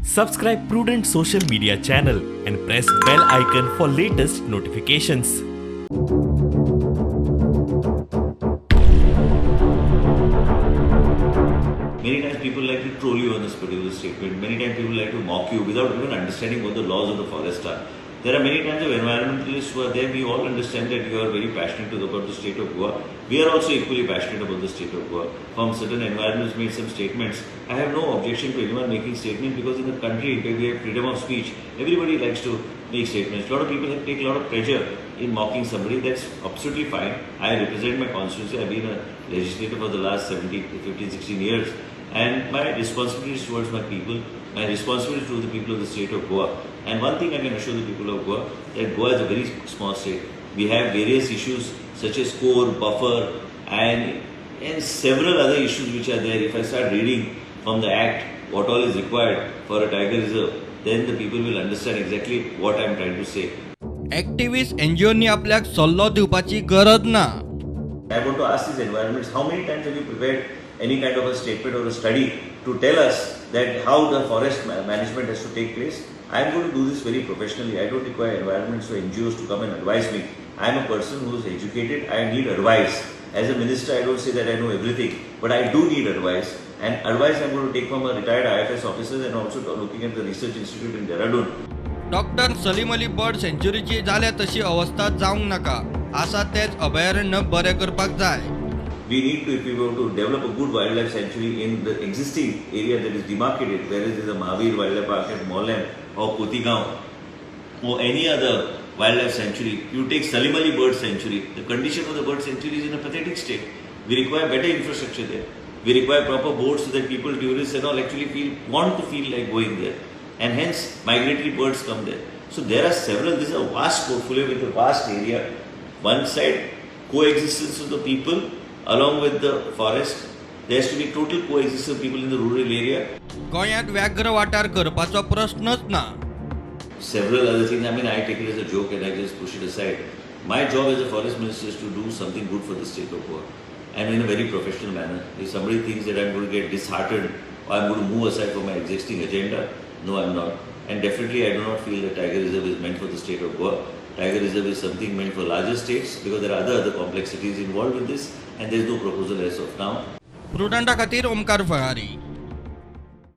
Subscribe Prudent social media channel and press bell icon for latest notifications. Many times people like to troll you on this particular statement. Many times people like to mock you without even understanding what the laws of the forest are. There are many times of environmentalists who are there. We all understand that you are very passionate about the state of Goa. We are also equally passionate about the state of Goa. From certain environments made some statements. I have no objection to anyone making statements because in the country where we have freedom of speech, everybody likes to make statements. A lot of people take a lot of pleasure in mocking somebody. That's absolutely fine. I represent my constituency. I've been a legislator for the last 15, 16 years. And my responsibility is towards my people, my responsibility to the people of the state of Goa. And one thing I can assure the people of Goa, that Goa is a very small state. We have various issues such as core, buffer, and several other issues which are there. If I start reading from the Act what all is required for a tiger reserve, then the people will understand exactly what I am trying to say. Activist एनजीओनी आपल्याक सल्लो दिवपाची गरज ना. I want to ask these environments, how many times have you prepared any kind of a statement or a study to tell us that how the forest management has to take place? I am going to do this very professionally. I don't require environments or NGOs to come and advise me. I am a person who is educated. I need advice. As a minister, I don't say that I know everything, but I do need advice. And advice I am going to take from a retired IFS officer and also looking at the research institute in Dehradun. Doctor Salim Ali bird सेंच्युरीची जाल्या तशी अवस्था जावंक नाका. आसा तेच अभयारण्य बरें करपाक जाय. We need to, if we want to develop a good wildlife sanctuary in the existing area that is demarcated, whereas there is a Mahavir Wildlife Park at Mollem or Kotigaon or any other wildlife sanctuary, you take Salim Ali Bird Sanctuary, the condition of the bird sanctuary is in a pathetic state. We require better infrastructure there. We require proper boards so that people, tourists and all actually want to feel like going there. And hence migratory birds come there. So there are several, this is a vast portfolio with a vast area. One side, coexistence of the people along with the forest. There has to be total coexistence of people in the rural area. गोंयांत व्याघ्र वाठार करपाचो प्रश्नच ना. Several other things, I mean, I take it as a joke and I just push it aside. My job as a forest minister is to do something good for the state of Goa and in a very professional manner. If somebody thinks that I'm going to get disheartened or I'm going to move aside from my existing agenda, no, I'm not. And definitely I do not feel that Tiger Reserve is meant for the state of Goa. Tiger Reserve is something meant for larger states because there are other complexities involved with this and there is no proposal as of now. प्रुडंटा खातीर ओमकार फळारी.